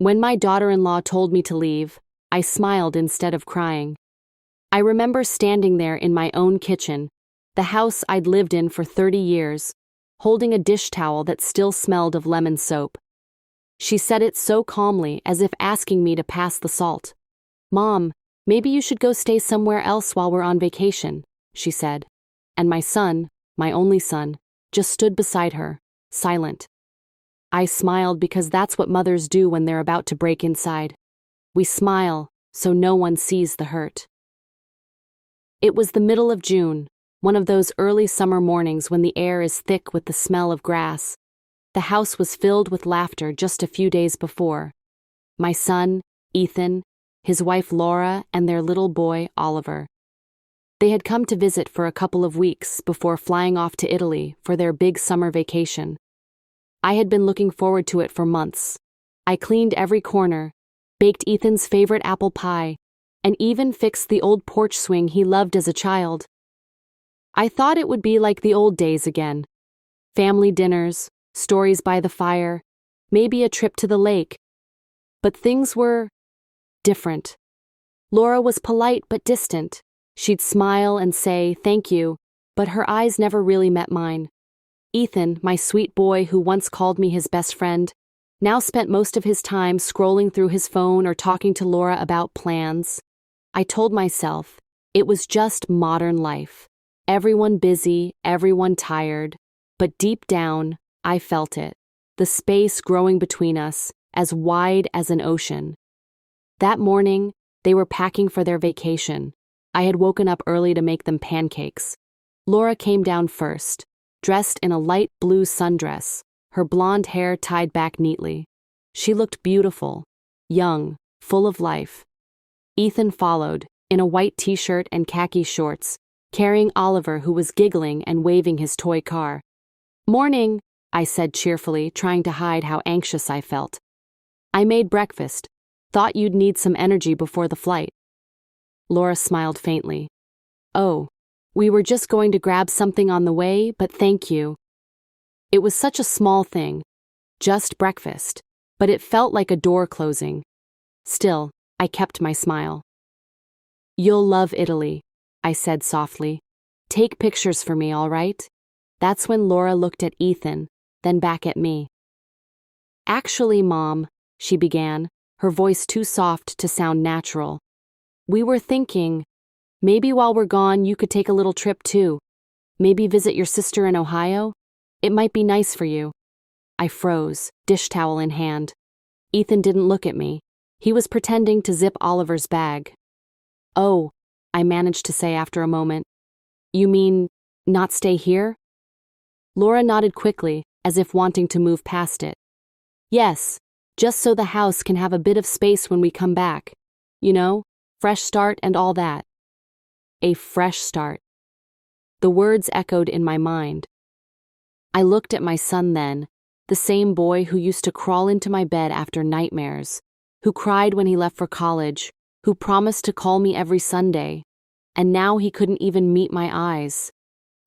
When my daughter-in-law told me to leave, I smiled instead of crying. I remember standing there in my own kitchen, the house I'd lived in for 30 years, holding a dish towel that still smelled of lemon soap. She said it so calmly, as if asking me to pass the salt. "Mom, maybe you should go stay somewhere else while we're on vacation," she said. And my son, my only son, just stood beside her, silent. I smiled because that's what mothers do when they're about to break inside. We smile so no one sees the hurt. It was the middle of June, one of those early summer mornings when the air is thick with the smell of grass. The house was filled with laughter just a few days before. My son, Ethan, his wife Laura, and their little boy, Oliver. They had come to visit for a couple of weeks before flying off to Italy for their big summer vacation. I had been looking forward to it for months. I cleaned every corner, baked Ethan's favorite apple pie, and even fixed the old porch swing he loved as a child. I thought it would be like the old days again. Family dinners, stories by the fire, maybe a trip to the lake. But things were different. Laura was polite but distant. She'd smile and say thank you, but her eyes never really met mine. Ethan, my sweet boy who once called me his best friend, now spent most of his time scrolling through his phone or talking to Laura about plans. I told myself, it was just modern life. Everyone busy, everyone tired, but deep down, I felt it. The space growing between us, as wide as an ocean. That morning, they were packing for their vacation. I had woken up early to make them pancakes. Laura came down first, dressed in a light blue sundress, her blonde hair tied back neatly. She looked beautiful, young, full of life. Ethan followed, in a white t-shirt and khaki shorts, carrying Oliver, who was giggling and waving his toy car. "Morning," I said cheerfully, trying to hide how anxious I felt. "I made breakfast. Thought you'd need some energy before the flight." Laura smiled faintly. "Oh, we were just going to grab something on the way, but thank you." It was such a small thing, just breakfast, but it felt like a door closing. Still, I kept my smile. "You'll love Italy," I said softly. "Take pictures for me, all right?" That's when Laura looked at Ethan, then back at me. "Actually, Mom," she began, her voice too soft to sound natural. "We were thinking, maybe while we're gone you could take a little trip too. Maybe visit your sister in Ohio? It might be nice for you." I froze, dish towel in hand. Ethan didn't look at me. He was pretending to zip Oliver's bag. "Oh," I managed to say after a moment. "You mean, not stay here?" Laura nodded quickly, as if wanting to move past it. "Yes, just so the house can have a bit of space when we come back. You know, fresh start and all that." A fresh start. The words echoed in my mind. I looked at my son then, the same boy who used to crawl into my bed after nightmares, who cried when he left for college, who promised to call me every Sunday, and now he couldn't even meet my eyes.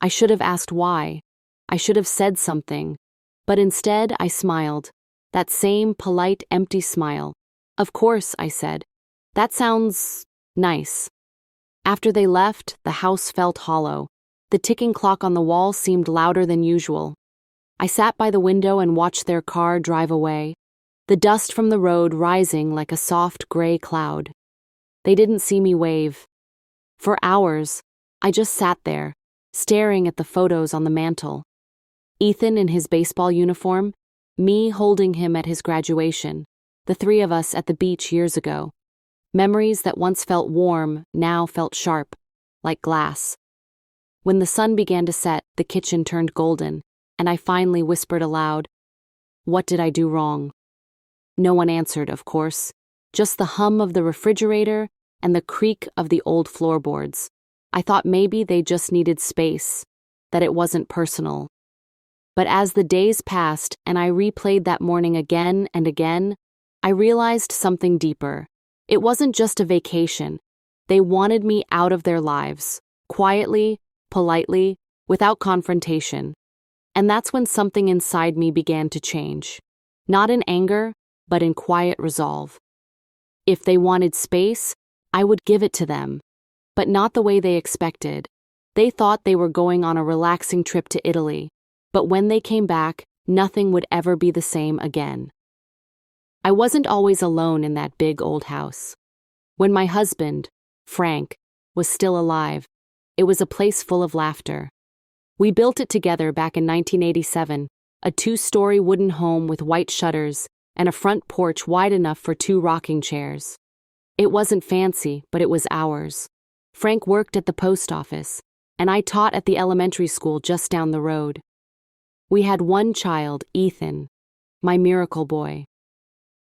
I should have asked why. I should have said something, but instead I smiled, that same polite, empty smile. "Of course," I said. "That sounds nice." After they left, the house felt hollow. The ticking clock on the wall seemed louder than usual. I sat by the window and watched their car drive away, the dust from the road rising like a soft gray cloud. They didn't see me wave. For hours, I just sat there, staring at the photos on the mantel. Ethan in his baseball uniform, me holding him at his graduation, the three of us at the beach years ago. Memories that once felt warm now felt sharp, like glass. When the sun began to set, the kitchen turned golden, and I finally whispered aloud, "What did I do wrong?" No one answered, of course, just the hum of the refrigerator and the creak of the old floorboards. I thought maybe they just needed space, that it wasn't personal. But as the days passed and I replayed that morning again and again, I realized something deeper. It wasn't just a vacation. They wanted me out of their lives, quietly, politely, without confrontation. And that's when something inside me began to change. Not in anger, but in quiet resolve. If they wanted space, I would give it to them, but not the way they expected. They thought they were going on a relaxing trip to Italy, but when they came back, nothing would ever be the same again. I wasn't always alone in that big old house. When my husband, Frank, was still alive, it was a place full of laughter. We built it together back in 1987, a 2-story wooden home with white shutters and a front porch wide enough for 2 rocking chairs. It wasn't fancy, but it was ours. Frank worked at the post office, and I taught at the elementary school just down the road. We had one child, Ethan, my miracle boy.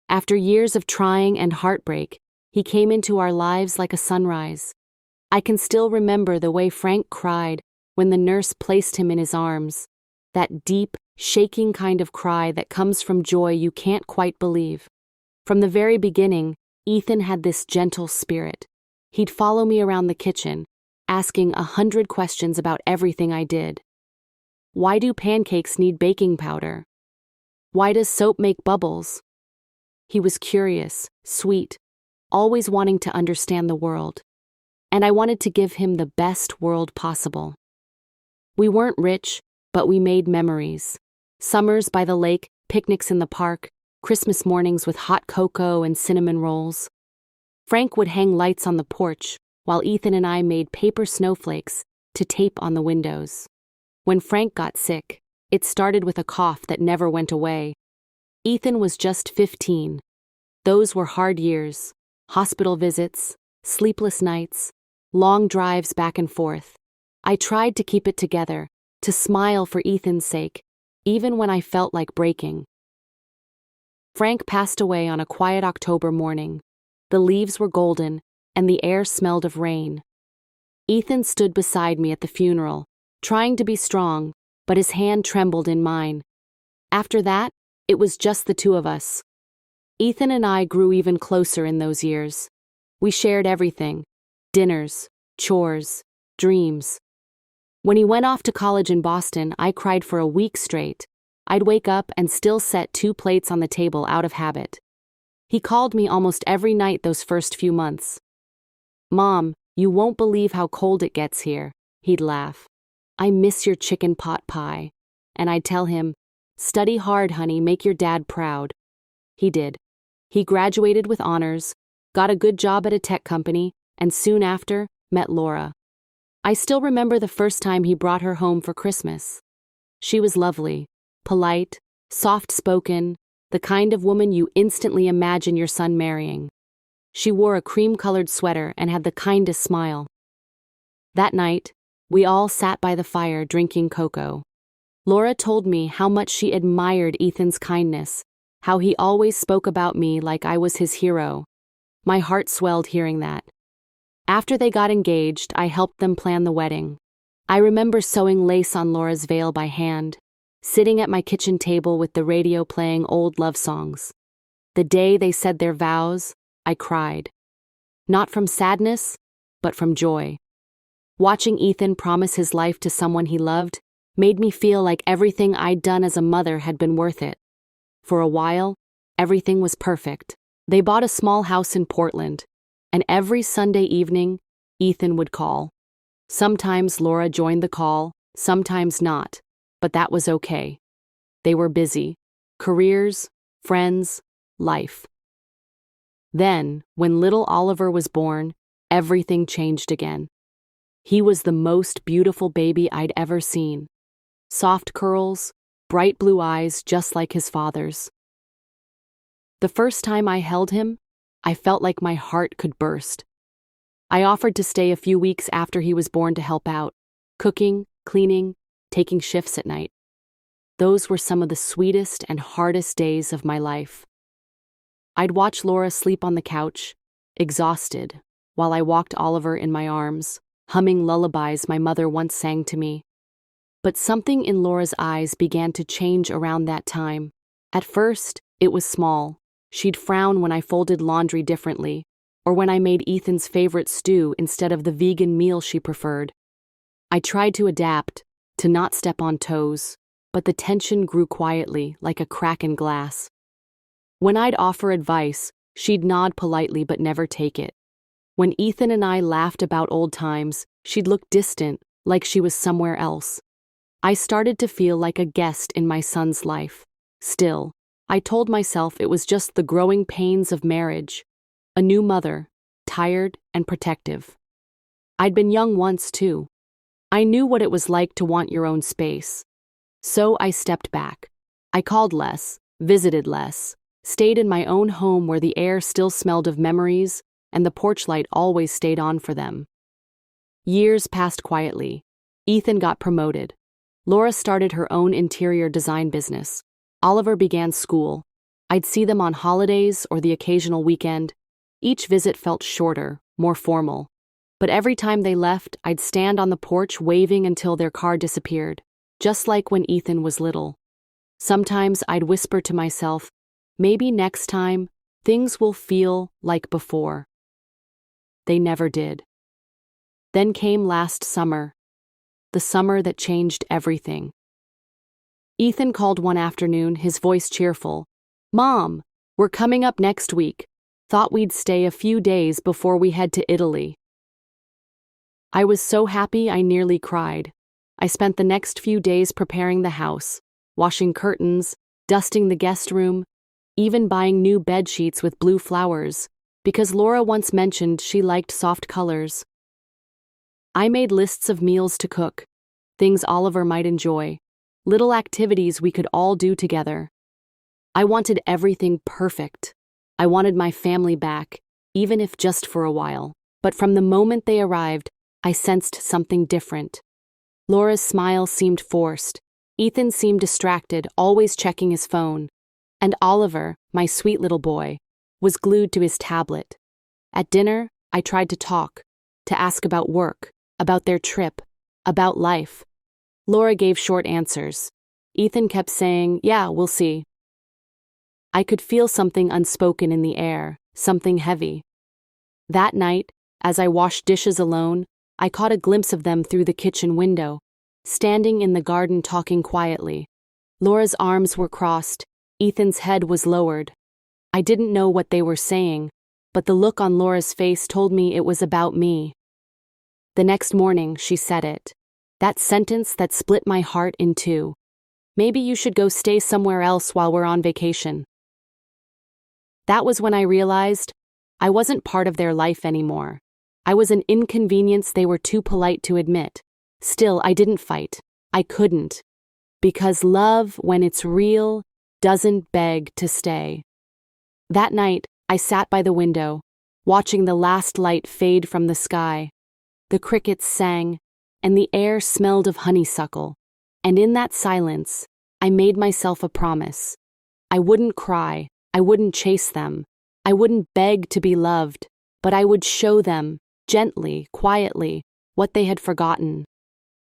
After years of trying and heartbreak, he came into our lives like a sunrise. I can still remember the way Frank cried when the nurse placed him in his arms, that deep, shaking kind of cry that comes from joy you can't quite believe. From the very beginning, Ethan had this gentle spirit. He'd follow me around the kitchen, asking 100 questions about everything I did. Why do pancakes need baking powder? Why does soap make bubbles? He was curious, sweet, always wanting to understand the world. And I wanted to give him the best world possible. We weren't rich, but we made memories. Summers by the lake, picnics in the park, Christmas mornings with hot cocoa and cinnamon rolls. Frank would hang lights on the porch, while Ethan and I made paper snowflakes to tape on the windows. When Frank got sick, it started with a cough that never went away. Ethan was just 15. Those were hard years. Hospital visits, sleepless nights, long drives back and forth. I tried to keep it together, to smile for Ethan's sake, even when I felt like breaking. Frank passed away on a quiet October morning. The leaves were golden, and the air smelled of rain. Ethan stood beside me at the funeral, trying to be strong, but his hand trembled in mine. After that, it was just the two of us. Ethan and I grew even closer in those years. We shared everything: dinners, chores, dreams. When he went off to college in Boston, I cried for a week straight. I'd wake up and still set 2 plates on the table out of habit. He called me almost every night those first few months. "Mom, you won't believe how cold it gets here," he'd laugh. "I miss your chicken pot pie." And I'd tell him, "Study hard, honey, make your dad proud." He did. He graduated with honors, got a good job at a tech company, and soon after, met Laura. I still remember the first time he brought her home for Christmas. She was lovely, polite, soft-spoken, the kind of woman you instantly imagine your son marrying. She wore a cream-colored sweater and had the kindest smile. That night, we all sat by the fire drinking cocoa. Laura told me how much she admired Ethan's kindness, how he always spoke about me like I was his hero. My heart swelled hearing that. After they got engaged, I helped them plan the wedding. I remember sewing lace on Laura's veil by hand, sitting at my kitchen table with the radio playing old love songs. The day they said their vows, I cried. Not from sadness, but from joy. Watching Ethan promise his life to someone he loved made me feel like everything I'd done as a mother had been worth it. For a while, everything was perfect. They bought a small house in Portland, and every Sunday evening, Ethan would call. Sometimes Laura joined the call, sometimes not, but that was okay. They were busy. Careers, friends, life. Then, when little Oliver was born, everything changed again. He was the most beautiful baby I'd ever seen. Soft curls, bright blue eyes just like his father's. The first time I held him, I felt like my heart could burst. I offered to stay a few weeks after he was born to help out, cooking, cleaning, taking shifts at night. Those were some of the sweetest and hardest days of my life. I'd watch Laura sleep on the couch, exhausted, while I walked Oliver in my arms, humming lullabies my mother once sang to me. But something in Laura's eyes began to change around that time. At first, it was small. She'd frown when I folded laundry differently, or when I made Ethan's favorite stew instead of the vegan meal she preferred. I tried to adapt, to not step on toes, but the tension grew quietly, like a crack in glass. When I'd offer advice, she'd nod politely but never take it. When Ethan and I laughed about old times, she'd look distant, like she was somewhere else. I started to feel like a guest in my son's life. Still, I told myself it was just the growing pains of marriage. A new mother, tired and protective. I'd been young once, too. I knew what it was like to want your own space. So I stepped back. I called less, visited less, stayed in my own home where the air still smelled of memories and the porch light always stayed on for them. Years passed quietly. Ethan got promoted. Laura started her own interior design business. Oliver began school. I'd see them on holidays or the occasional weekend. Each visit felt shorter, more formal. But every time they left, I'd stand on the porch waving until their car disappeared, just like when Ethan was little. Sometimes I'd whisper to myself, maybe next time, things will feel like before. They never did. Then came last summer, the summer that changed everything. Ethan called one afternoon, his voice cheerful. "Mom, we're coming up next week. Thought we'd stay a few days before we head to Italy." I was so happy I nearly cried. I spent the next few days preparing the house, washing curtains, dusting the guest room, even buying new bed sheets with blue flowers, because Laura once mentioned she liked soft colors. I made lists of meals to cook, things Oliver might enjoy, little activities we could all do together. I wanted everything perfect. I wanted my family back, even if just for a while. But from the moment they arrived, I sensed something different. Laura's smile seemed forced. Ethan seemed distracted, always checking his phone. And Oliver, my sweet little boy, was glued to his tablet. At dinner, I tried to talk, to ask about work, about their trip, about life. Laura gave short answers. Ethan kept saying, "Yeah, we'll see." I could feel something unspoken in the air, something heavy. That night, as I washed dishes alone, I caught a glimpse of them through the kitchen window, standing in the garden talking quietly. Laura's arms were crossed, Ethan's head was lowered. I didn't know what they were saying, but the look on Laura's face told me it was about me. The next morning, she said it. That sentence that split my heart in two. "Maybe you should go stay somewhere else while we're on vacation." That was when I realized I wasn't part of their life anymore. I was an inconvenience they were too polite to admit. Still, I didn't fight. I couldn't. Because love, when it's real, doesn't beg to stay. That night, I sat by the window, watching the last light fade from the sky. The crickets sang, and the air smelled of honeysuckle. And in that silence, I made myself a promise. I wouldn't cry. I wouldn't chase them. I wouldn't beg to be loved. But I would show them, gently, quietly, what they had forgotten.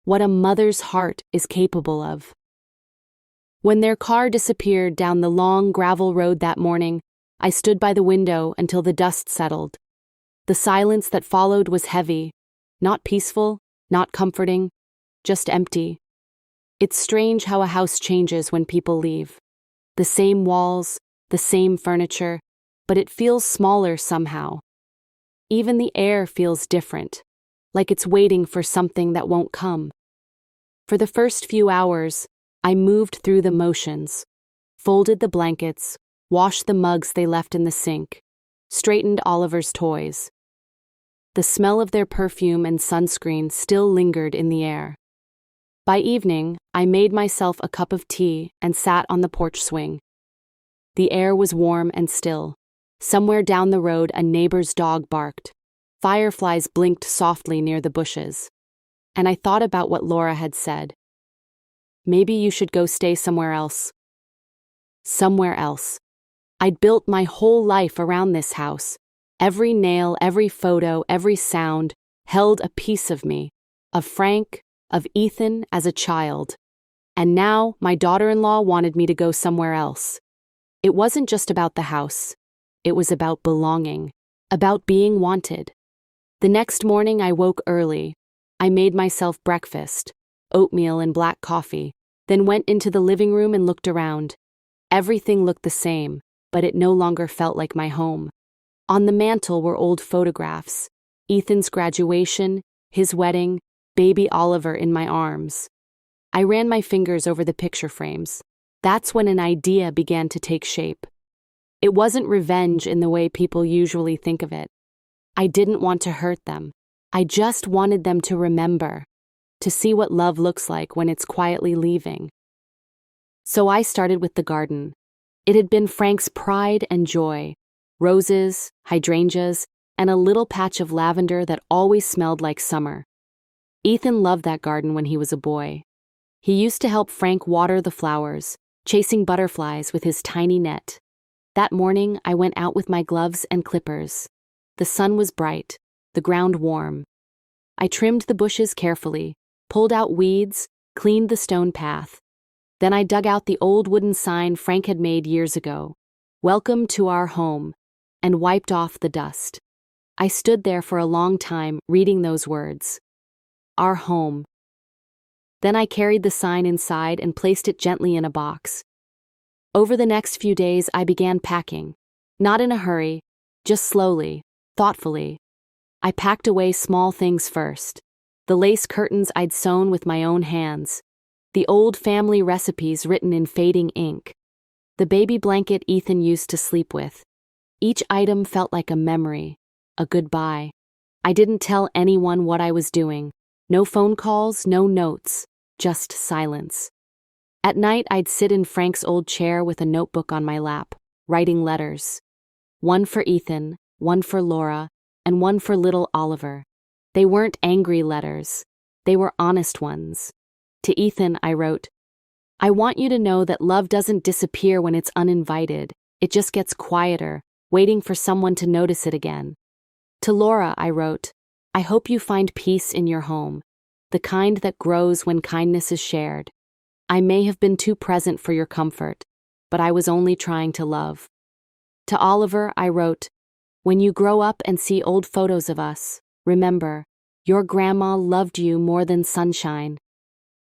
What a mother's heart is capable of. When their car disappeared down the long gravel road that morning, I stood by the window until the dust settled. The silence that followed was heavy, not peaceful, not comforting, just empty. It's strange how a house changes when people leave. The same walls, the same furniture, but it feels smaller somehow. Even the air feels different, like it's waiting for something that won't come. For the first few hours, I moved through the motions, folded the blankets, washed the mugs they left in the sink, straightened Oliver's toys. The smell of their perfume and sunscreen still lingered in the air. By evening, I made myself a cup of tea and sat on the porch swing. The air was warm and still. Somewhere down the road, a neighbor's dog barked. Fireflies blinked softly near the bushes. And I thought about what Laura had said. Maybe you should go stay somewhere else. Somewhere else. I'd built my whole life around this house. Every nail, every photo, every sound held a piece of me, of Frank, of Ethan as a child. And now my daughter-in-law wanted me to go somewhere else. It wasn't just about the house. It was about belonging, about being wanted. The next morning I woke early. I made myself breakfast, oatmeal and black coffee, then went into the living room and looked around. Everything looked the same. but it no longer felt like my home. On the mantel were old photographs: Ethan's graduation, his wedding, baby Oliver in my arms. I ran my fingers over the picture frames. That's when an idea began to take shape. It wasn't revenge in the way people usually think of it. I didn't want to hurt them. I just wanted them to remember, to see what love looks like when it's quietly leaving. So I started with the garden. It had been Frank's pride and joy: roses, hydrangeas, and a little patch of lavender that always smelled like summer. Ethan loved that garden when he was a boy. He used to help Frank water the flowers, chasing butterflies with his tiny net. That morning, I went out with my gloves and clippers. The sun was bright, the ground warm. I trimmed the bushes carefully, pulled out weeds, cleaned the stone path. Then I dug out the old wooden sign Frank had made years ago, "Welcome to our home," and wiped off the dust. I stood there for a long time, reading those words. Our home. Then I carried the sign inside and placed it gently in a box. Over the next few days, I began packing. Not in a hurry, just slowly, thoughtfully. I packed away small things first: the lace curtains I'd sewn with my own hands, the old family recipes written in fading ink, the baby blanket Ethan used to sleep with. Each item felt like a memory, a goodbye. I didn't tell anyone what I was doing. No phone calls, no notes, just silence. At night, I'd sit in Frank's old chair with a notebook on my lap, writing letters. One for Ethan, one for Laura, and one for little Oliver. They weren't angry letters. They were honest ones. To Ethan, I wrote, "I want you to know that love doesn't disappear when it's uninvited. It just gets quieter, waiting for someone to notice it again." To Laura, I wrote, "I hope you find peace in your home, the kind that grows when kindness is shared. I may have been too present for your comfort, but I was only trying to love." To Oliver, I wrote, "When you grow up and see old photos of us, remember, your grandma loved you more than sunshine."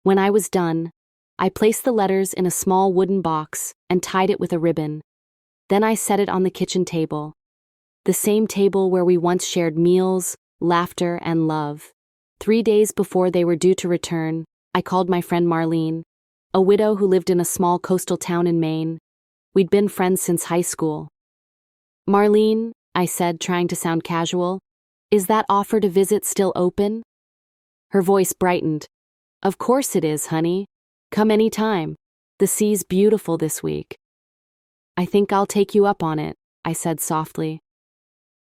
When I was done, I placed the letters in a small wooden box and tied it with a ribbon. Then I set it on the kitchen table, the same table where we once shared meals, laughter, and love. 3 days before they were due to return, I called my friend Marlene, a widow who lived in a small coastal town in Maine. We'd been friends since high school. "Marlene," I said, trying to sound casual, "is that offer to visit still open?" Her voice brightened. "Of course it is, honey. Come any time. The sea's beautiful this week." "I think I'll take you up on it," I said softly.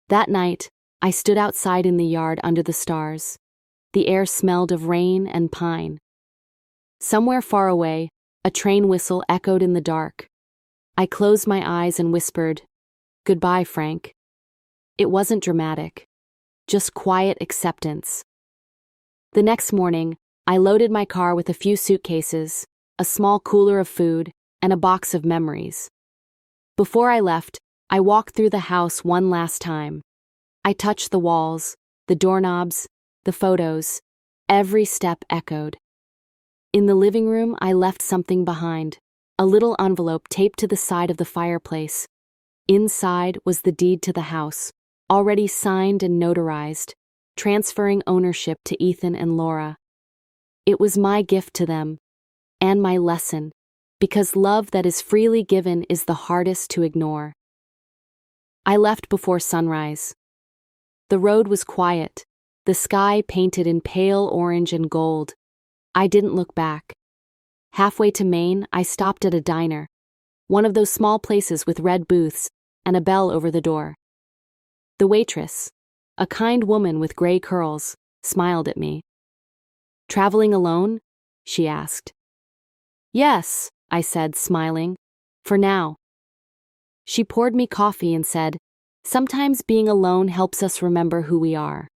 That night, I stood outside in the yard under the stars. The air smelled of rain and pine. Somewhere far away, a train whistle echoed in the dark. I closed my eyes and whispered, "Goodbye, Frank." It wasn't dramatic, just quiet acceptance. The next morning, I loaded my car with a few suitcases, a small cooler of food, and a box of memories. Before I left, I walked through the house one last time. I touched the walls, the doorknobs, the photos. Every step echoed. In the living room, I left something behind, a little envelope taped to the side of the fireplace. Inside was the deed to the house, already signed and notarized, transferring ownership to Ethan and Laura. It was my gift to them, and my lesson, because love that is freely given is the hardest to ignore. I left before sunrise. The road was quiet, the sky painted in pale orange and gold. I didn't look back. Halfway to Maine, I stopped at a diner, one of those small places with red booths and a bell over the door. The waitress, a kind woman with gray curls, smiled at me. "Traveling alone?" she asked. "Yes," I said, smiling. "For now." She poured me coffee and said, "Sometimes being alone helps us remember who we are."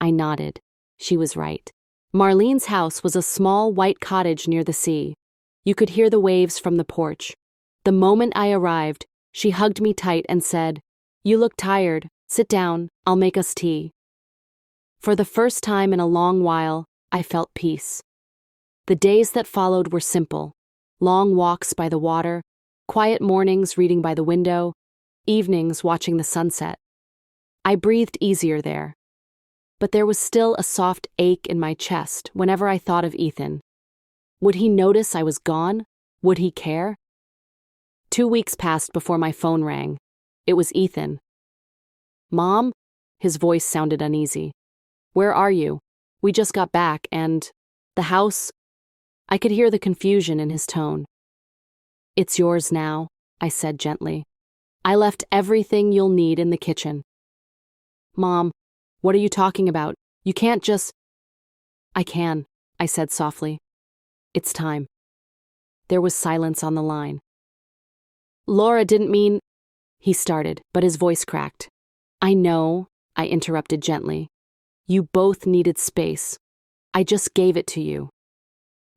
I nodded. She was right. Marlene's house was a small white cottage near the sea. You could hear the waves from the porch. The moment I arrived, she hugged me tight and said, "You look tired. Sit down, I'll make us tea." For the first time in a long while, I felt peace. The days that followed were simple: long walks by the water, Quiet mornings reading by the window, evenings watching the sunset. I breathed easier there. But there was still a soft ache in my chest whenever I thought of Ethan. Would he notice I was gone? Would he care? 2 weeks passed before my phone rang. It was Ethan. "Mom?" His voice sounded uneasy. "Where are you? We just got back and... the house?" I could hear the confusion in his tone. "It's yours now," I said gently. "I left everything you'll need in the kitchen." "Mom, what are you talking about? You can't just..." "I can," I said softly. "It's time." There was silence on the line. "Laura didn't mean..." he started, but his voice cracked. "I know," I interrupted gently. "You both needed space. I just gave it to you."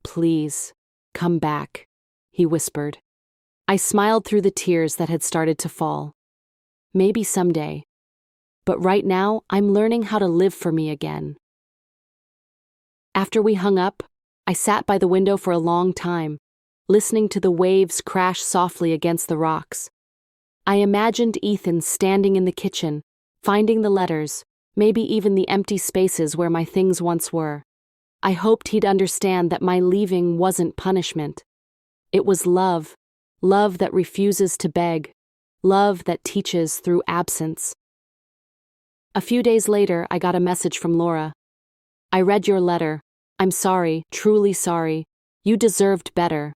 "Please, come back," he whispered. I smiled through the tears that had started to fall. Maybe someday. But right now, I'm learning how to live for me again. After we hung up, I sat by the window for a long time, listening to the waves crash softly against the rocks. I imagined Ethan standing in the kitchen, finding the letters, maybe even the empty spaces where my things once were. I hoped he'd understand that my leaving wasn't punishment. It was love, love that refuses to beg, love that teaches through absence. A few days later, I got a message from Laura. "I read your letter. I'm sorry, truly sorry. You deserved better."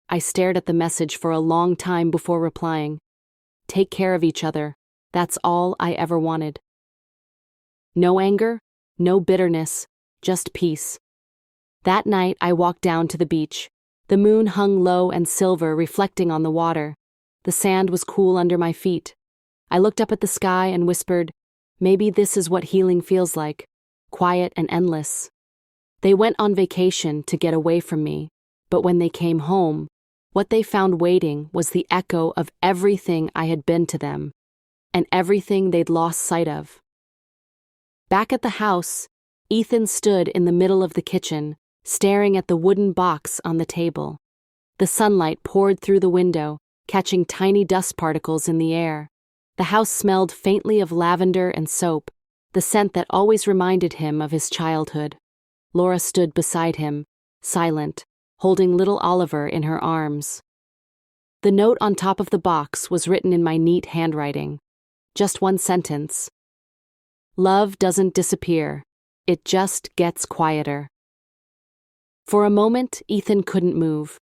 I stared at the message for a long time before replying. Take care of each other. That's all I ever wanted. No anger, no bitterness, just peace. That night, I walked down to the beach. The moon hung low and silver, reflecting on the water. The sand was cool under my feet. I looked up at the sky and whispered, "Maybe this is what healing feels like, quiet and endless." They went on vacation to get away from me, but when they came home, what they found waiting was the echo of everything I had been to them, and everything they'd lost sight of. Back at the house, Ethan stood in the middle of the kitchen, staring at the wooden box on the table. The sunlight poured through the window, catching tiny dust particles in the air. The house smelled faintly of lavender and soap, the scent that always reminded him of his childhood. Laura stood beside him, silent, holding little Oliver in her arms. The note on top of the box was written in my neat handwriting. Just one sentence. "Love doesn't disappear. It just gets quieter." For a moment, Ethan couldn't move.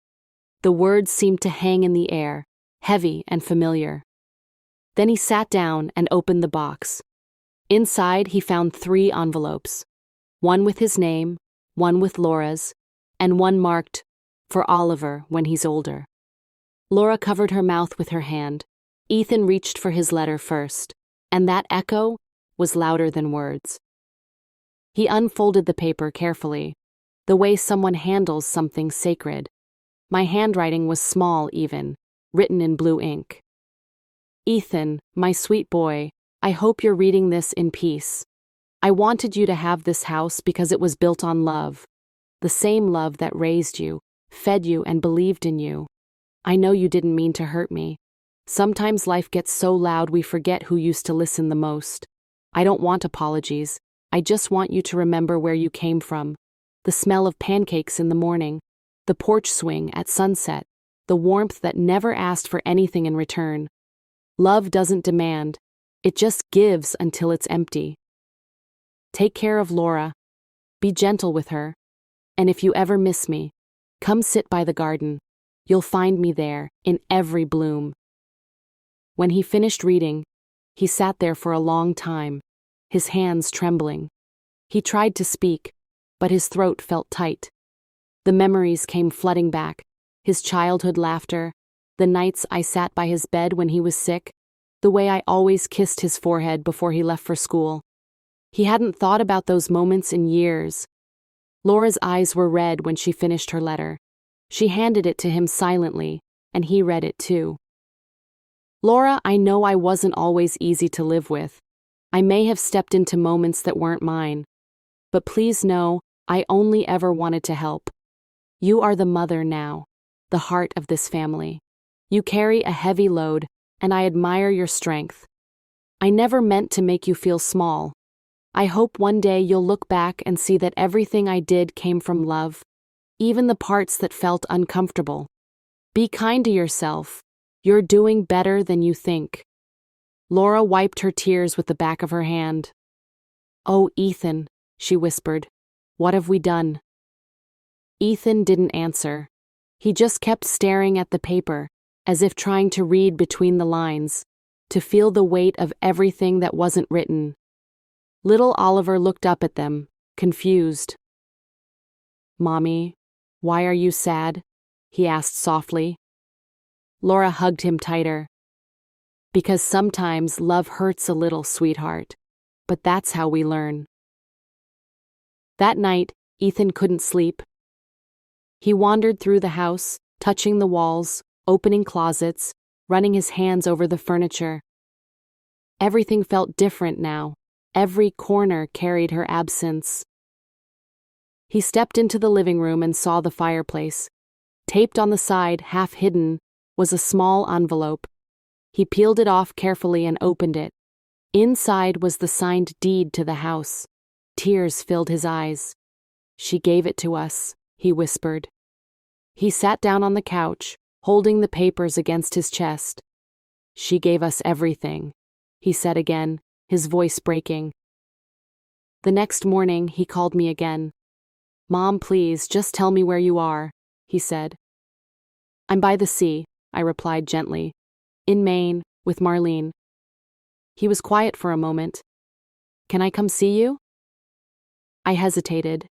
The words seemed to hang in the air, heavy and familiar. Then he sat down and opened the box. Inside, he found 3 envelopes. One with his name, one with Laura's, and one marked, "For Oliver when he's older." Laura covered her mouth with her hand. Ethan reached for his letter first, and that echo was louder than words. He unfolded the paper carefully, the way someone handles something sacred. My handwriting was small even, written in blue ink. "Ethan, my sweet boy, I hope you're reading this in peace. I wanted you to have this house because it was built on love. The same love that raised you, fed you, and believed in you. I know you didn't mean to hurt me. Sometimes life gets so loud we forget who used to listen the most. I don't want apologies. I just want you to remember where you came from. The smell of pancakes in the morning, the porch swing at sunset, the warmth that never asked for anything in return. Love doesn't demand. It just gives until it's empty. Take care of Laura. Be gentle with her. And if you ever miss me, come sit by the garden. You'll find me there, in every bloom." When he finished reading, he sat there for a long time, his hands trembling. He tried to speak, but his throat felt tight. The memories came flooding back, his childhood laughter, the nights I sat by his bed when he was sick, the way I always kissed his forehead before he left for school. He hadn't thought about those moments in years. Laura's eyes were red when she finished her letter. She handed it to him silently, and he read it too. "Laura, I know I wasn't always easy to live with. I may have stepped into moments that weren't mine. But please know, I only ever wanted to help. You are the mother now, the heart of this family. You carry a heavy load, and I admire your strength. I never meant to make you feel small. I hope one day you'll look back and see that everything I did came from love, even the parts that felt uncomfortable. Be kind to yourself. You're doing better than you think." Laura wiped her tears with the back of her hand. "Oh, Ethan," she whispered, "what have we done?" Ethan didn't answer. He just kept staring at the paper, as if trying to read between the lines, to feel the weight of everything that wasn't written. Little Oliver looked up at them, confused. "Mommy, why are you sad?" he asked softly. Laura hugged him tighter. "Because sometimes love hurts a little, sweetheart, but that's how we learn." That night, Ethan couldn't sleep. He wandered through the house, touching the walls, opening closets, running his hands over the furniture. Everything felt different now. Every corner carried her absence. He stepped into the living room and saw the fireplace. Taped on the side, half hidden, was a small envelope. He peeled it off carefully and opened it. Inside was the signed deed to the house. Tears filled his eyes. "She gave it to us," he whispered. He sat down on the couch, holding the papers against his chest. "She gave us everything," he said again, his voice breaking. The next morning, he called me again. "Mom, please, just tell me where you are," he said. "I'm by the sea," I replied gently. "In Maine, with Marlene." He was quiet for a moment. "Can I come see you?" I hesitated.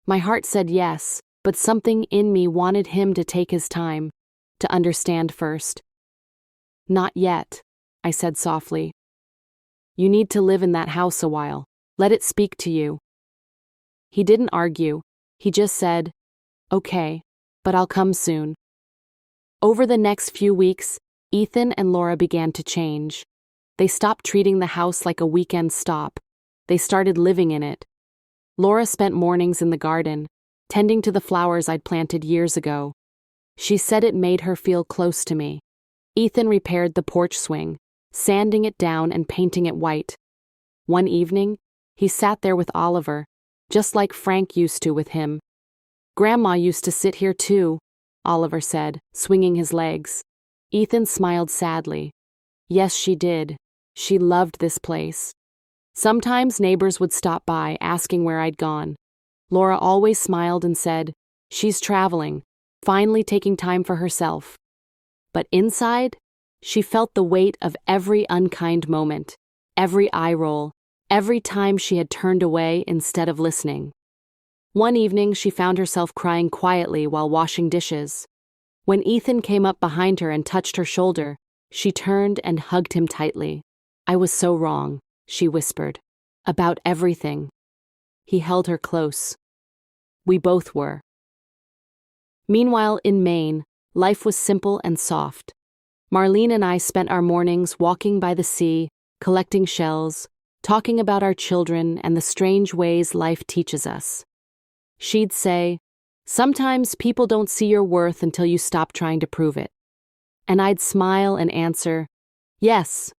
My heart said yes, but something in me wanted him to take his time, to understand first. "Not yet," I said softly. "You need to live in that house a while. Let it speak to you." He didn't argue. He just said, "Okay, but I'll come soon." Over the next few weeks, Ethan and Laura began to change. They stopped treating the house like a weekend stop. They started living in it. Laura spent mornings in the garden, tending to the flowers I'd planted years ago. She said it made her feel close to me. Ethan repaired the porch swing, sanding it down and painting it white. One evening, he sat there with Oliver, just like Frank used to with him. "Grandma used to sit here too," Oliver said, swinging his legs. Ethan smiled sadly. "Yes, she did. She loved this place." Sometimes neighbors would stop by, asking where I'd gone. Laura always smiled and said, "She's traveling, finally taking time for herself." But inside, she felt the weight of every unkind moment, every eye roll, every time she had turned away instead of listening. One evening, she found herself crying quietly while washing dishes. When Ethan came up behind her and touched her shoulder, she turned and hugged him tightly. "I was so wrong," she whispered, "about everything." He held her close. We both were. Meanwhile, in Maine, life was simple and soft. Marlene and I spent our mornings walking by the sea, collecting shells, talking about our children and the strange ways life teaches us. She'd say, "Sometimes people don't see your worth until you stop trying to prove it." And I'd smile and answer, "Yes,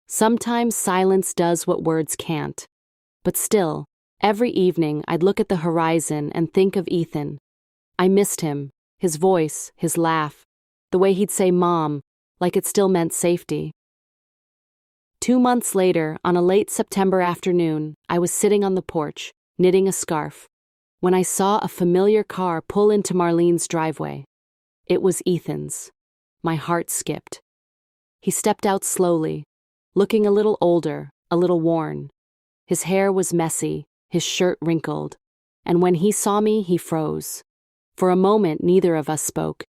sometimes silence does what words can't." But still, every evening I'd look at the horizon and think of Ethan. I missed him, his voice, his laugh, the way he'd say "Mom," like it still meant safety. 2 months later, on a late September afternoon, I was sitting on the porch, knitting a scarf, when I saw a familiar car pull into Marlene's driveway. It was Ethan's. My heart skipped. He stepped out slowly, looking a little older, a little worn. His hair was messy, his shirt wrinkled, and when he saw me, he froze. For a moment, neither of us spoke.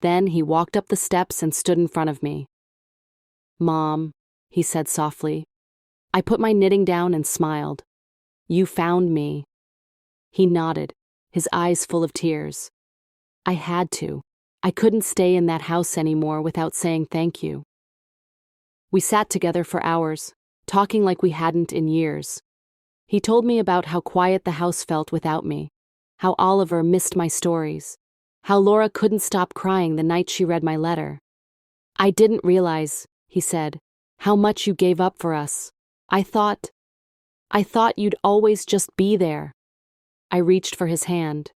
Then he walked up the steps and stood in front of me. "Mom," he said softly. I put my knitting down and smiled. "You found me." He nodded, his eyes full of tears. "I had to. I couldn't stay in that house anymore without saying thank you." We sat together for hours, talking like we hadn't in years. He told me about how quiet the house felt without me, how Oliver missed my stories, how Laura couldn't stop crying the night she read my letter. I didn't realize, he said, how much you gave up for us. I thought you'd always just be there. I reached for his hand.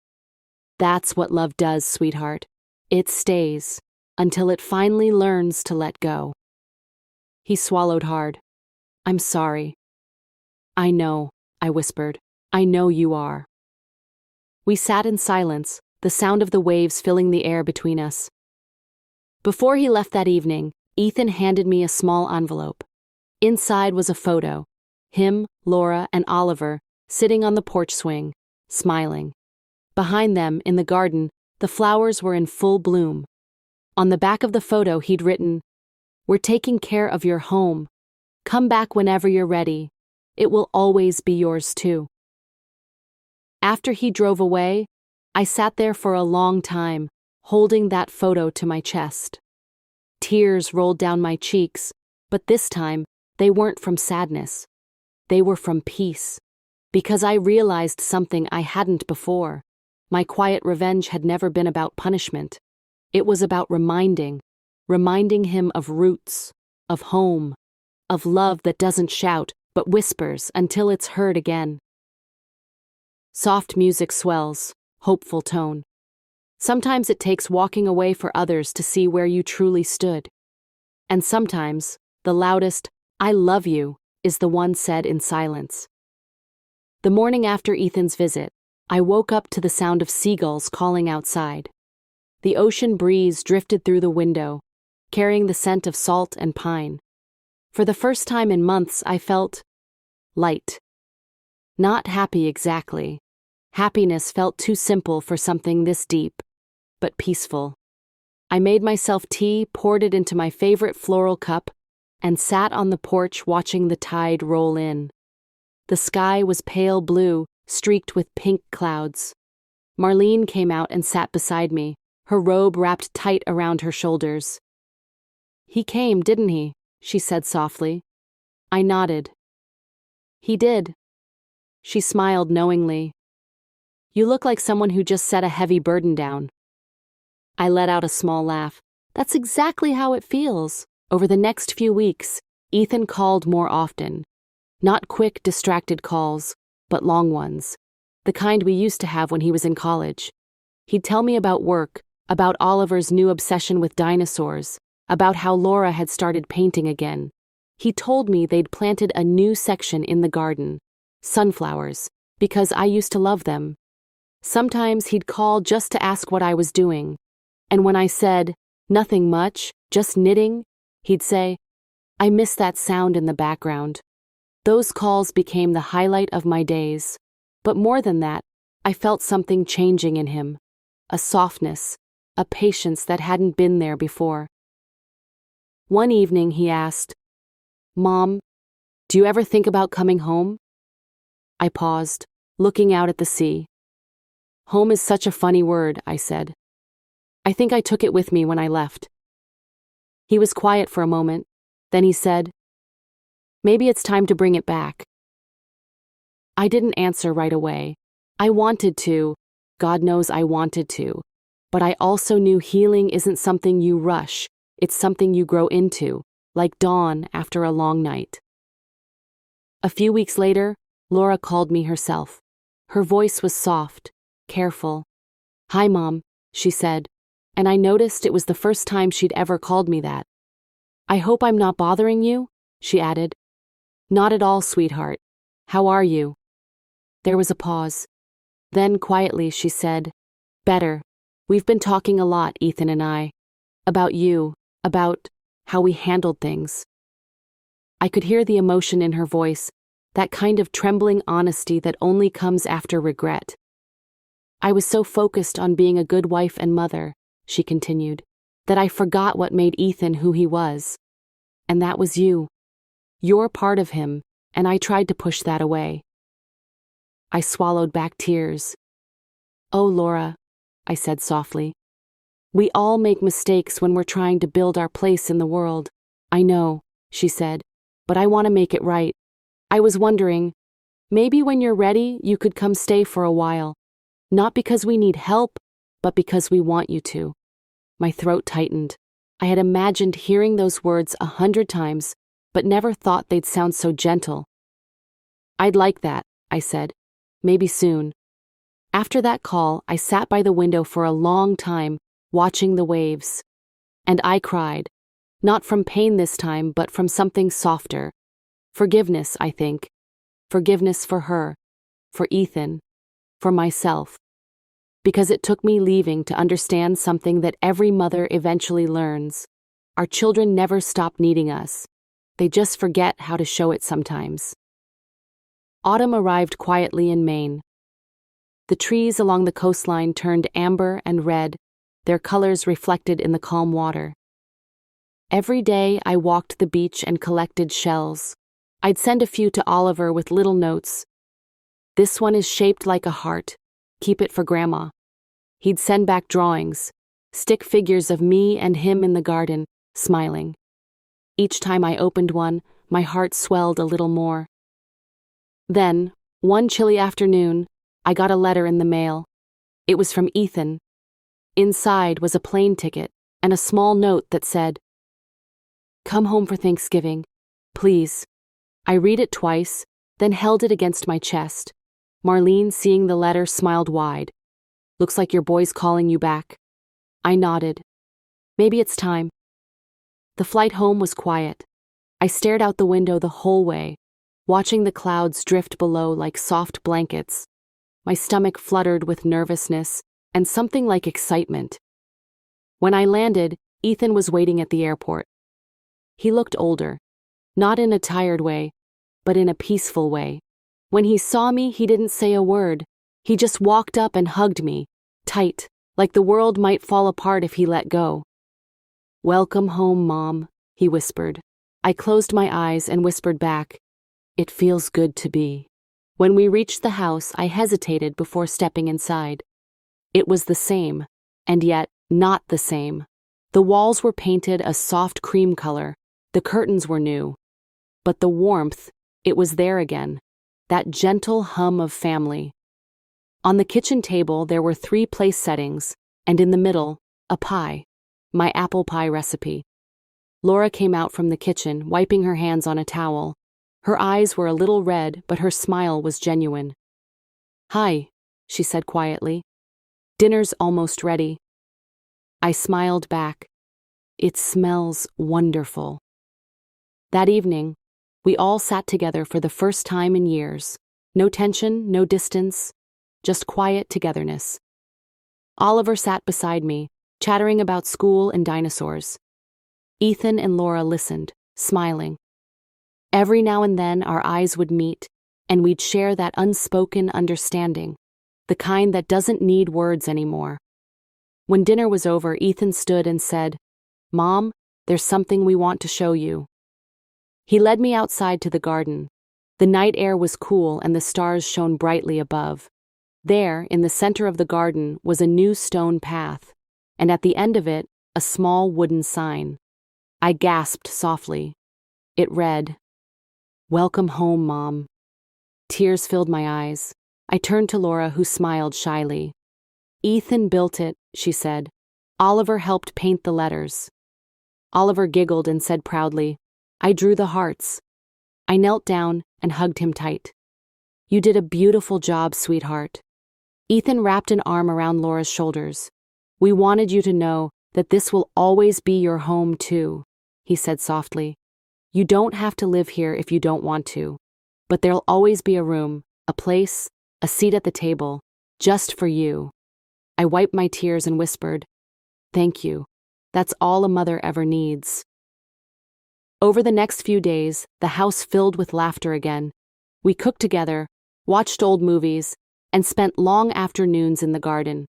That's what love does, sweetheart. It stays, until it finally learns to let go. He swallowed hard. I'm sorry. I know, I whispered. I know you are. We sat in silence, the sound of the waves filling the air between us. Before he left that evening, Ethan handed me a small envelope. Inside was a photo. Him, Laura, and Oliver sitting on the porch swing, smiling. Behind them, in the garden, the flowers were in full bloom. On the back of the photo, he'd written, "We're taking care of your home. Come back whenever you're ready. It will always be yours too." After he drove away, I sat there for a long time, holding that photo to my chest. Tears rolled down my cheeks, but this time, they weren't from sadness. They were from peace, because I realized something I hadn't before. My quiet revenge had never been about punishment. It was about reminding him of roots, of home, of love that doesn't shout, but whispers until it's heard again. Soft music swells, hopeful tone. Sometimes it takes walking away for others to see where you truly stood. And sometimes, the loudest, "I love you," is the one said in silence. The morning after Ethan's visit, I woke up to the sound of seagulls calling outside. The ocean breeze drifted through the window, carrying the scent of salt and pine. For the first time in months, I felt light. Not happy exactly. Happiness felt too simple for something this deep, but peaceful. I made myself tea, poured it into my favorite floral cup, and sat on the porch watching the tide roll in. The sky was pale blue, streaked with pink clouds. Marlene came out and sat beside me, her robe wrapped tight around her shoulders. "He came, didn't he?" she said softly. I nodded. "He did." She smiled knowingly. "You look like someone who just set a heavy burden down." I let out a small laugh. That's exactly how it feels. Over the next few weeks, Ethan called more often. Not quick, distracted calls, but long ones. The kind we used to have when he was in college. He'd tell me about work, about Oliver's new obsession with dinosaurs, about how Laura had started painting again. He told me they'd planted a new section in the garden, sunflowers, because I used to love them. Sometimes he'd call just to ask what I was doing. And when I said, "Nothing much, just knitting," he'd say, "I miss that sound in the background." Those calls became the highlight of my days. But more than that, I felt something changing in him. A softness, a patience that hadn't been there before. One evening he asked, "Mom, do you ever think about coming home?" I paused, looking out at the sea. "Home is such a funny word," I said. "I think I took it with me when I left." He was quiet for a moment. Then he said, "Maybe it's time to bring it back." I didn't answer right away. I wanted to. God knows I wanted to. But I also knew healing isn't something you rush. It's something you grow into, like dawn after a long night. A few weeks later, Laura called me herself. Her voice was soft, careful. "Hi, Mom," she said, and I noticed it was the first time she'd ever called me that. "I hope I'm not bothering you," she added. "Not at all, sweetheart. How are you?" There was a pause. Then quietly she said, "Better. We've been talking a lot, Ethan and I. About you, about how we handled things." I could hear the emotion in her voice, that kind of trembling honesty that only comes after regret. "I was so focused on being a good wife and mother," she continued, "that I forgot what made Ethan who he was. And that was you. You're part of him, and I tried to push that away." I swallowed back tears. "Oh, Laura," I said softly. "We all make mistakes when we're trying to build our place in the world." "I know," she said, "but I want to make it right. I was wondering, maybe when you're ready, you could come stay for a while. Not because we need help, but because we want you to." My throat tightened. I had imagined hearing those words 100 times, but never thought they'd sound so gentle. "I'd like that," I said. "Maybe soon." After that call, I sat by the window for a long time, watching the waves. And I cried. Not from pain this time, but from something softer. Forgiveness, I think. Forgiveness for her, for Ethan, for myself. Because it took me leaving to understand something that every mother eventually learns. Our children never stop needing us. They just forget how to show it sometimes. Autumn arrived quietly in Maine. The trees along the coastline turned amber and red, their colors reflected in the calm water. Every day I walked the beach and collected shells. I'd send a few to Oliver with little notes. "This one is shaped like a heart. Keep it for Grandma." He'd send back drawings, stick figures of me and him in the garden, smiling. Each time I opened one, my heart swelled a little more. Then, one chilly afternoon, I got a letter in the mail. It was from Ethan. Inside was a plane ticket and a small note that said, "Come home for Thanksgiving, please." I read it twice, then held it against my chest. Marlene, seeing the letter, smiled wide. "Looks like your boy's calling you back." I nodded. Maybe it's time. The flight home was quiet. I stared out the window the whole way, watching the clouds drift below like soft blankets. My stomach fluttered with nervousness and something like excitement. When I landed, Ethan was waiting at the airport. He looked older, not in a tired way, but in a peaceful way. When he saw me, he didn't say a word. He just walked up and hugged me, tight, like the world might fall apart if he let go. "Welcome home, Mom," he whispered. I closed my eyes and whispered back, "It feels good to be." When we reached the house, I hesitated before stepping inside. It was the same, and yet not the same. The walls were painted a soft cream color. The curtains were new. But the warmth, it was there again. That gentle hum of family. On the kitchen table, there were 3 place settings, and in the middle, a pie. My apple pie recipe. Laura came out from the kitchen, wiping her hands on a towel. Her eyes were a little red, but her smile was genuine. "Hi," she said quietly. "Dinner's almost ready." I smiled back. "It smells wonderful." That evening, we all sat together for the first time in years. No tension, no distance, just quiet togetherness. Oliver sat beside me, chattering about school and dinosaurs. Ethan and Laura listened, smiling. Every now and then our eyes would meet, and we'd share that unspoken understanding, the kind that doesn't need words anymore. When dinner was over, Ethan stood and said, "Mom, there's something we want to show you." He led me outside to the garden. The night air was cool and the stars shone brightly above. There, in the center of the garden, was a new stone path, and at the end of it, a small wooden sign. I gasped softly. It read, "Welcome home, Mom." Tears filled my eyes. I turned to Laura, who smiled shyly. "Ethan built it," she said. "Oliver helped paint the letters." Oliver giggled and said proudly, "I drew the hearts." I knelt down and hugged him tight. "You did a beautiful job, sweetheart." Ethan wrapped an arm around Laura's shoulders. "We wanted you to know that this will always be your home, too," he said softly. "You don't have to live here if you don't want to, but there'll always be a room, a place, a seat at the table, just for you." I wiped my tears and whispered, "Thank you. That's all a mother ever needs." Over the next few days, the house filled with laughter again. We cooked together, watched old movies, and spent long afternoons in the garden.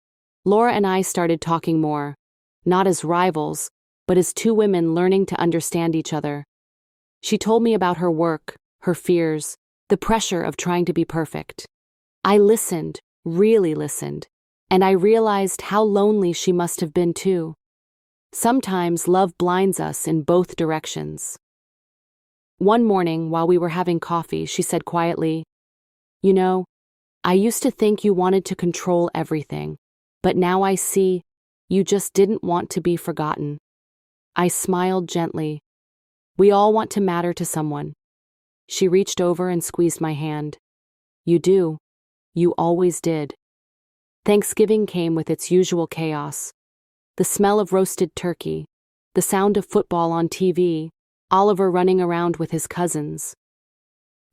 Laura and I started talking more, not as rivals, but as 2 women learning to understand each other. She told me about her work, her fears, the pressure of trying to be perfect. I listened, really listened, and I realized how lonely she must have been too. Sometimes love blinds us in both directions. One morning, while we were having coffee, she said quietly, "You know, I used to think you wanted to control everything, but now I see you just didn't want to be forgotten." I smiled gently. We all want to matter to someone. She reached over and squeezed my hand. You do. You always did. Thanksgiving came with its usual chaos. The smell of roasted turkey, the sound of football on TV, Oliver running around with his cousins.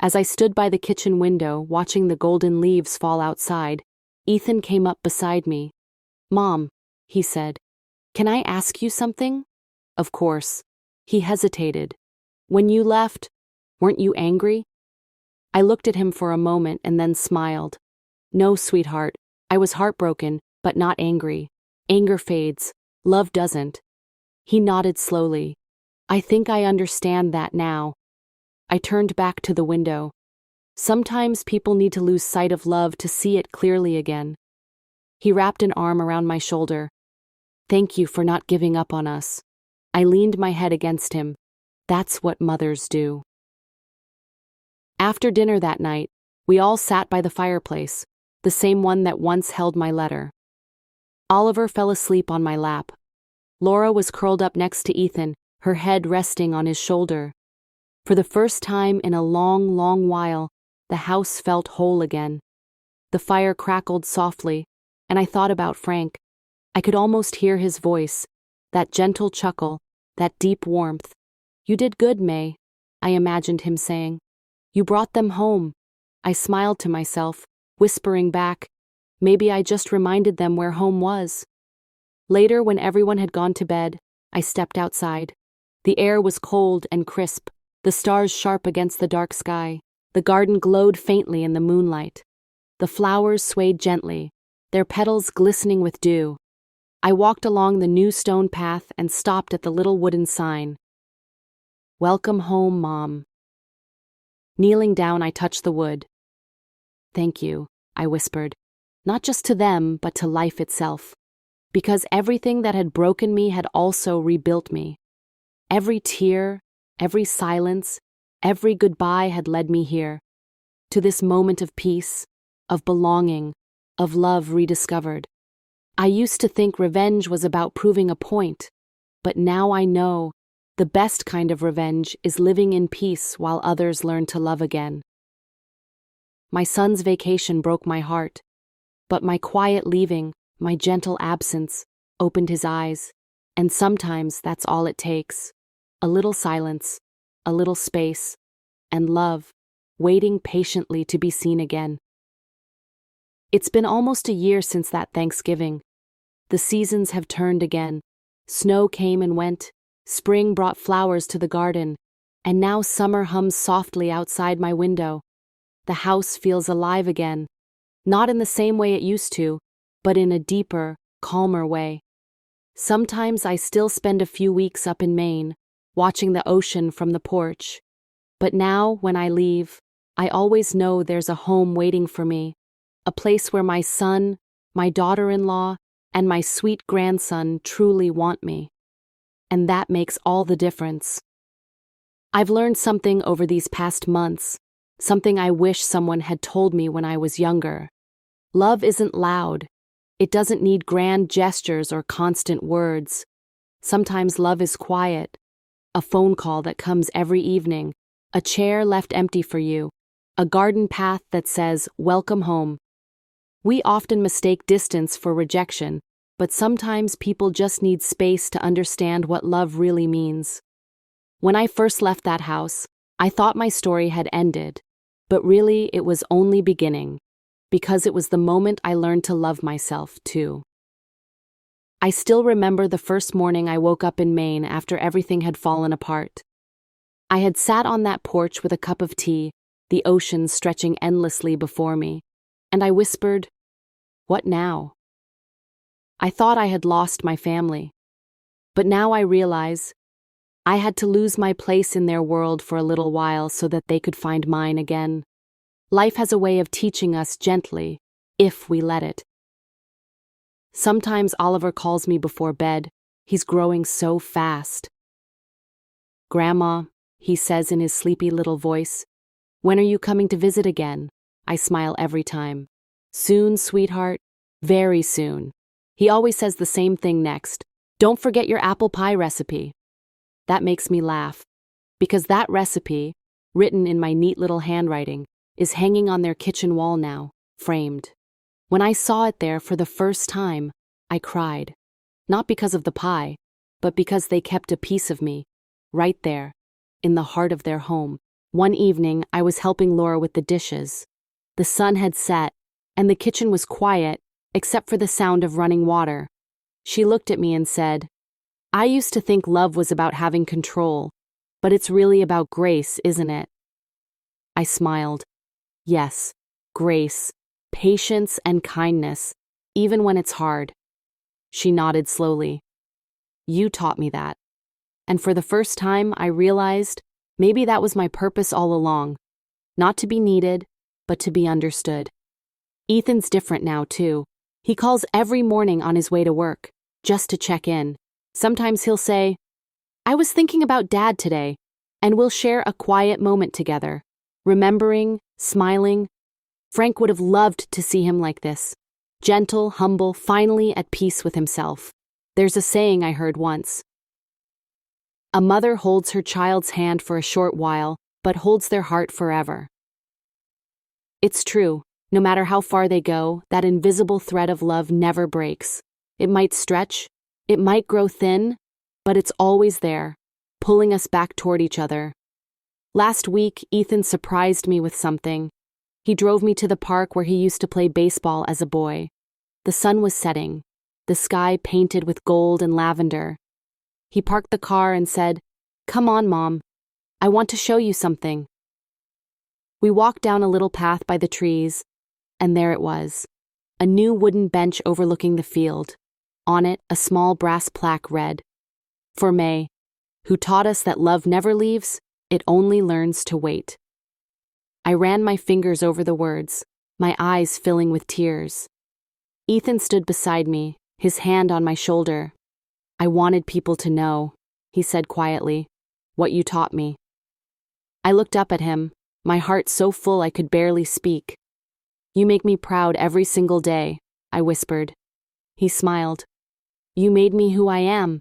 As I stood by the kitchen window watching the golden leaves fall outside, Ethan came up beside me. Mom, he said, can I ask you something? Of course. He hesitated. When you left, weren't you angry? I looked at him for a moment and then smiled. No, sweetheart, I was heartbroken, but not angry. Anger fades. Love doesn't. He nodded slowly. I think I understand that now. I turned back to the window. Sometimes people need to lose sight of love to see it clearly again. He wrapped an arm around my shoulder. Thank you for not giving up on us. I leaned my head against him. That's what mothers do. After dinner that night, we all sat by the fireplace, the same one that once held my letter. Oliver fell asleep on my lap. Laura was curled up next to Ethan, her head resting on his shoulder. For the first time in a long, long while, the house felt whole again. The fire crackled softly, and I thought about Frank. I could almost hear his voice, that gentle chuckle, that deep warmth. You did good, May, I imagined him saying. You brought them home. I smiled to myself, whispering back, maybe I just reminded them where home was. Later, when everyone had gone to bed, I stepped outside. The air was cold and crisp, the stars sharp against the dark sky. The garden glowed faintly in the moonlight. The flowers swayed gently, their petals glistening with dew. I walked along the new stone path and stopped at the little wooden sign. Welcome home, Mom. Kneeling down, I touched the wood. Thank you, I whispered, not just to them, but to life itself. Because everything that had broken me had also rebuilt me. Every tear, every silence, every goodbye had led me here, to this moment of peace, of belonging, of love rediscovered. I used to think revenge was about proving a point, but now I know the best kind of revenge is living in peace while others learn to love again. My son's vacation broke my heart, but my quiet leaving, my gentle absence, opened his eyes, and sometimes that's all it takes. A little silence, a little space, and love, waiting patiently to be seen again. It's been almost a year since that Thanksgiving. The seasons have turned again. Snow came and went, spring brought flowers to the garden, and now summer hums softly outside my window. The house feels alive again, not in the same way it used to, but in a deeper, calmer way. Sometimes I still spend a few weeks up in Maine, watching the ocean from the porch. But now, when I leave, I always know there's a home waiting for me, a place where my son, my daughter-in-law, and my sweet grandson truly want me. And that makes all the difference. I've learned something over these past months, something I wish someone had told me when I was younger. Love isn't loud. It doesn't need grand gestures or constant words. Sometimes love is quiet. A phone call that comes every evening, a chair left empty for you, a garden path that says, welcome home. We often mistake distance for rejection, but sometimes people just need space to understand what love really means. When I first left that house, I thought my story had ended, but really it was only beginning, because it was the moment I learned to love myself, too. I still remember the first morning I woke up in Maine after everything had fallen apart. I had sat on that porch with a cup of tea, the ocean stretching endlessly before me, and I whispered, "What now?" I thought I had lost my family, but now I realize I had to lose my place in their world for a little while so that they could find mine again. Life has a way of teaching us gently, if we let it. Sometimes Oliver calls me before bed. He's growing so fast. "Grandma," he says in his sleepy little voice, "when are you coming to visit again?" I smile every time. "Soon, sweetheart. Very soon." He always says the same thing next. "Don't forget your apple pie recipe." That makes me laugh. Because that recipe, written in my neat little handwriting, is hanging on their kitchen wall now, framed. When I saw it there for the first time, I cried. Not because of the pie, but because they kept a piece of me, right there, in the heart of their home. One evening, I was helping Laura with the dishes. The sun had set, and the kitchen was quiet, except for the sound of running water. She looked at me and said, "I used to think love was about having control, but it's really about grace, isn't it?" I smiled. Yes, grace, patience, and kindness, even when it's hard. She nodded slowly. You taught me that. And for the first time, I realized maybe that was my purpose all along. Not to be needed, but to be understood. Ethan's different now, too. He calls every morning on his way to work, just to check in. Sometimes he'll say, "I was thinking about Dad today," and we'll share a quiet moment together, remembering, smiling. Frank would have loved to see him like this. Gentle, humble, finally at peace with himself. There's a saying I heard once. A mother holds her child's hand for a short while, but holds their heart forever. It's true. No matter how far they go, that invisible thread of love never breaks. It might stretch, it might grow thin, but it's always there, pulling us back toward each other. Last week, Ethan surprised me with something. He drove me to the park where he used to play baseball as a boy. The sun was setting, the sky painted with gold and lavender. He parked the car and said, "Come on, Mom. I want to show you something." We walked down a little path by the trees, and there it was, a new wooden bench overlooking the field. On it, a small brass plaque read, "For May, who taught us that love never leaves, it only learns to wait." I ran my fingers over the words, my eyes filling with tears. Ethan stood beside me, his hand on my shoulder. "I wanted people to know," he said quietly, "what you taught me." I looked up at him, my heart so full I could barely speak. "You make me proud every single day," I whispered. He smiled. "You made me who I am.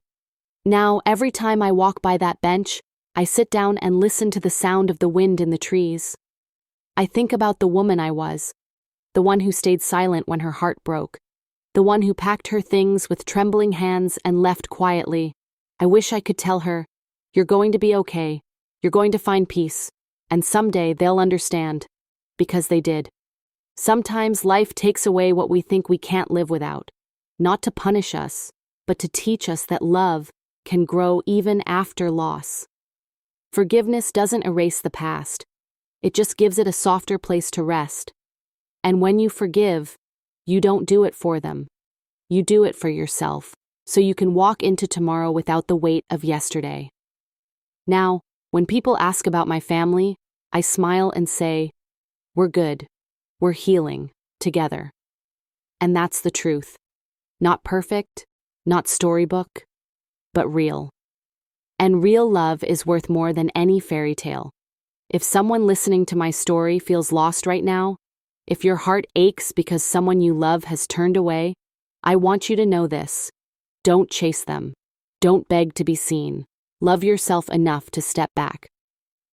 Now, every time I walk by that bench, I sit down and listen to the sound of the wind in the trees. I think about the woman I was, the one who stayed silent when her heart broke, the one who packed her things with trembling hands and left quietly. I wish I could tell her, 'You're going to be okay, you're going to find peace, and someday they'll understand,' because they did. Sometimes life takes away what we think we can't live without, not to punish us, but to teach us that love can grow even after loss. Forgiveness doesn't erase the past. It just gives it a softer place to rest. And when you forgive, you don't do it for them. You do it for yourself, so you can walk into tomorrow without the weight of yesterday. Now, when people ask about my family, I smile and say, "We're good. We're healing, together." And that's the truth. Not perfect, not storybook, but real. And real love is worth more than any fairy tale. If someone listening to my story feels lost right now, if your heart aches because someone you love has turned away, I want you to know this. Don't chase them. Don't beg to be seen. Love yourself enough to step back.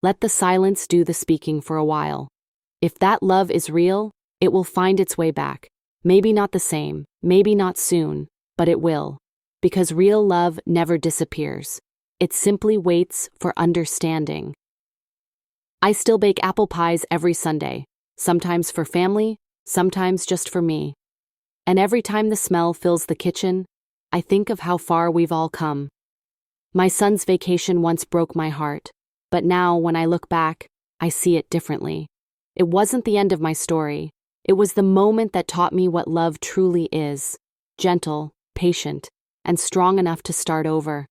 Let the silence do the speaking for a while. If that love is real, it will find its way back. Maybe not the same, maybe not soon, but it will. Because real love never disappears. It simply waits for understanding. I still bake apple pies every Sunday, sometimes for family, sometimes just for me. And every time the smell fills the kitchen, I think of how far we've all come. My son's vacation once broke my heart, but now when I look back, I see it differently. It wasn't the end of my story. It was the moment that taught me what love truly is. Gentle, patient, and strong enough to start over.